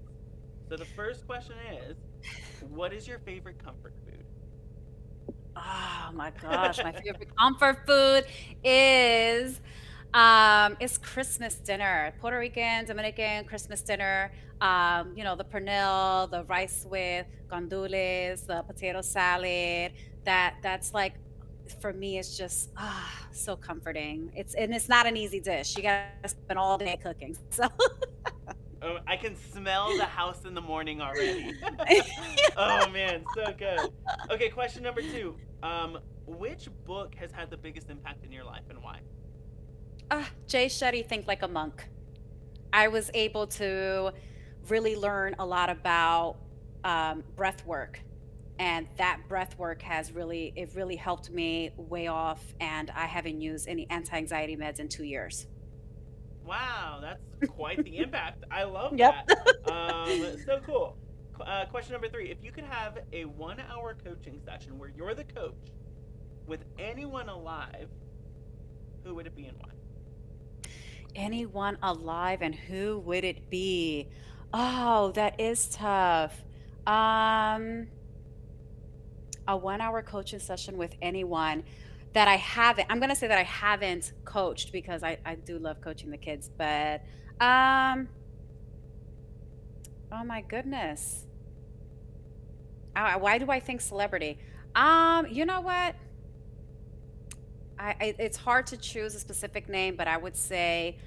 So the first question is, what is your favorite comfort food? Oh my gosh, my favorite comfort food is it's Christmas dinner. Puerto Rican, Dominican Christmas dinner. The pernil, the rice with gandules, the potato salad. That's like for me it's just so comforting. It's not an easy dish. You gotta spend all day cooking. So Oh, I can smell the house in the morning already. Oh man, so good. Okay, question number 2. Which book has had the biggest impact in your life and why? Jay Shetty, Think Like a Monk. I was able to really learn a lot about breath work. And that breath work it really helped me way off. And I haven't used any anti-anxiety meds in 2 years. Wow, that's quite the impact. I love Yep. that. So cool. Question number 3. If you could have a 1-hour coaching session where you're the coach with anyone alive, who would it be and why? Anyone alive and who would it be? Oh, that is tough. Um, a 1 hour coaching session with anyone that I haven't. I'm gonna say that I haven't coached because I do love coaching the kids, but um, oh my goodness. Why do I think celebrity? You know what? It's hard to choose a specific name, but I would say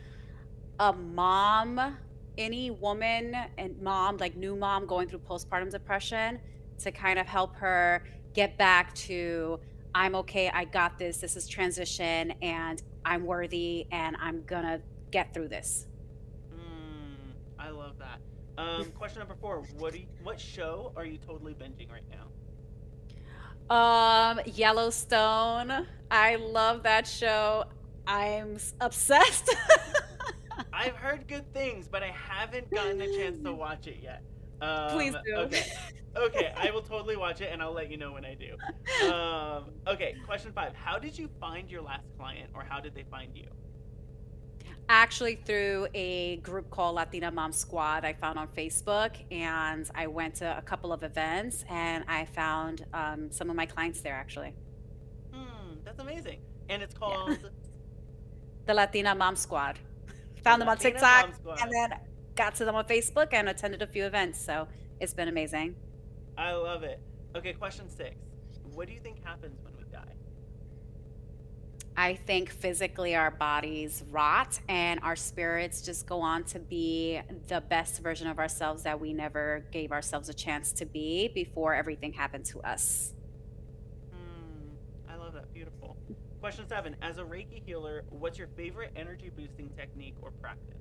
a mom, any woman and mom, like new mom going through postpartum depression, to kind of help her get back to, I'm okay, I got this, this is transition, and I'm worthy, and I'm gonna get through this. I love that. Question number 4. What show are you totally binging right now? Yellowstone. I love that show. Obsessed. I've heard good things, but I haven't gotten a chance to watch it yet. Please do. Okay, I will totally watch it, and I'll let you know when I do. Okay, question 5. How did you find your last client, or how did they find you? Actually, through a group called Latina Mom Squad, I found on Facebook, and I went to a couple of events, and I found some of my clients there actually. That's amazing. And it's Yeah, called the Latina Mom Squad. the Found them on Latina TikTok, Mom and Squad. then got to them on Facebook and attended a few events. So it's been amazing. I love it. Okay, question 6. What do you think happens when we die? I think physically our bodies rot and our spirits just go on to be the best version of ourselves that we never gave ourselves a chance to be before everything happened to us. I love that. Beautiful. Question 7. As a Reiki healer, what's your favorite energy boosting technique or practice?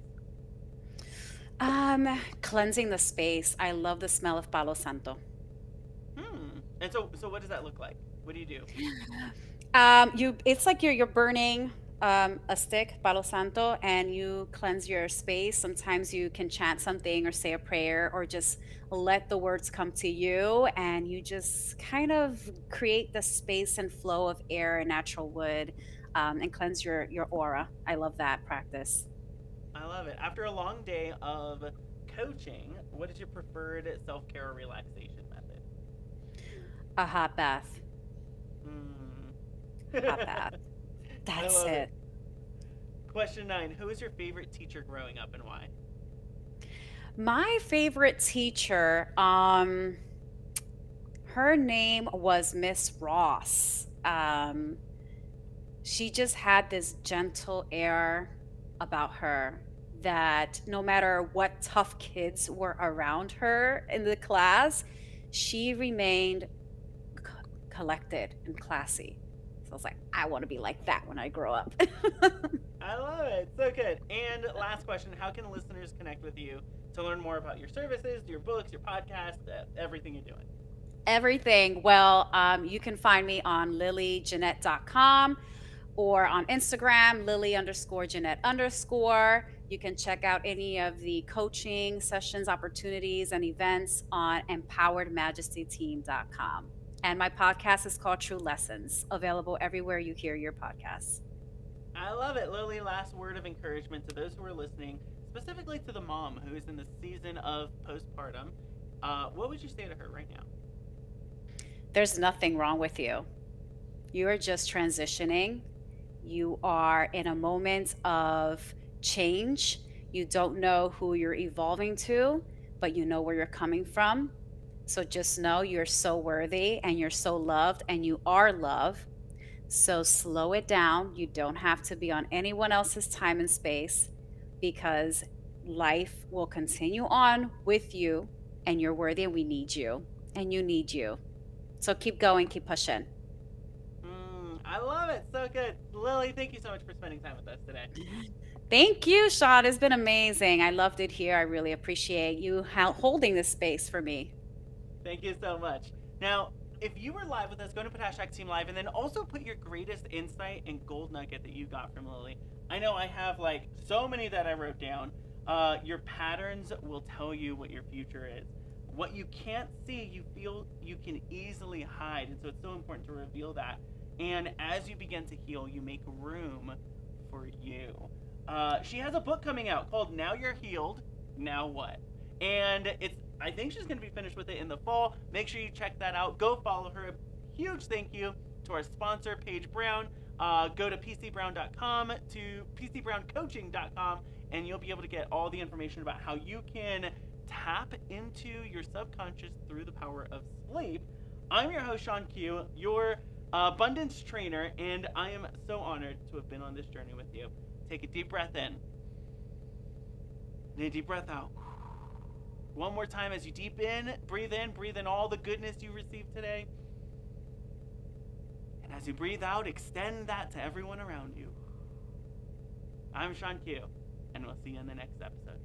Cleansing the space. I love the smell of Palo Santo. And so what does that look like? What do you do? It's like you're burning a stick, Palo Santo, and you cleanse your space. Sometimes you can chant something or say a prayer or just let the words come to you, and you just kind of create the space and flow of air and natural wood, and cleanse your aura. I love that practice. I love it. After a long day of coaching, what is your preferred self-care or relaxation method? A hot bath. Hot Mm. bath. I That's love it. it. Question 9. Who is your favorite teacher growing up and why? My favorite teacher, her name was Miss Ross. She just had this gentle air about her that no matter what tough kids were around her in the class, she remained collected and classy. So I was like, I want to be like that when I grow up. I love it. So good. And last question, how can listeners connect with you to learn more about your services, your books, your podcast, everything you're doing? Everything. Well, you can find me on lilyjeanette.com or on Instagram, lily_Jeanette_. You can check out any of the coaching sessions, opportunities, and events on empoweredmajestyteam.com. And my podcast is called True Lessons, available everywhere you hear your podcasts. I love it. Lily, last word of encouragement to those who are listening, specifically to the mom who is in the season of postpartum. What would you say to her right now? There's nothing wrong with you. You are just transitioning. You are in a moment of change. You don't know who you're evolving to, but you know where you're coming from. So just know you're so worthy and you're so loved and you are love. So slow it down. You don't have to be on anyone else's time and space because life will continue on with you and you're worthy and we need you and you need you. So keep going, keep pushing. I love it. So good. Lily, thank you so much for spending time with us today. Thank you, Shawn. It's been amazing. I loved it here. I really appreciate you holding this space for me. Thank you so much. Now, if you were live with us, go to put #Team Live and then also put your greatest insight and gold nugget that you got from Lily. I know I have like so many that I wrote down. Your patterns will tell you what your future is. What you can't see, you feel you can easily hide. And so it's so important to reveal that. And as you begin to heal, you make room for you. She has a book coming out called Now You're Healed, Now What? And I think she's going to be finished with it in the fall. Make sure you check that out. Go follow her. A huge thank you to our sponsor, Paige Brown. Go to pcbrown.com to pcbrowncoaching.com and you'll be able to get all the information about how you can tap into your subconscious through the power of sleep. I'm your host, ShawnQ, your abundance trainer, and I am so honored to have been on this journey with you. Take a deep breath in and a deep breath out. One more time as you in, breathe in all the goodness you received today. And as you breathe out, extend that to everyone around you. I'm ShawnQ, and we'll see you in the next episode.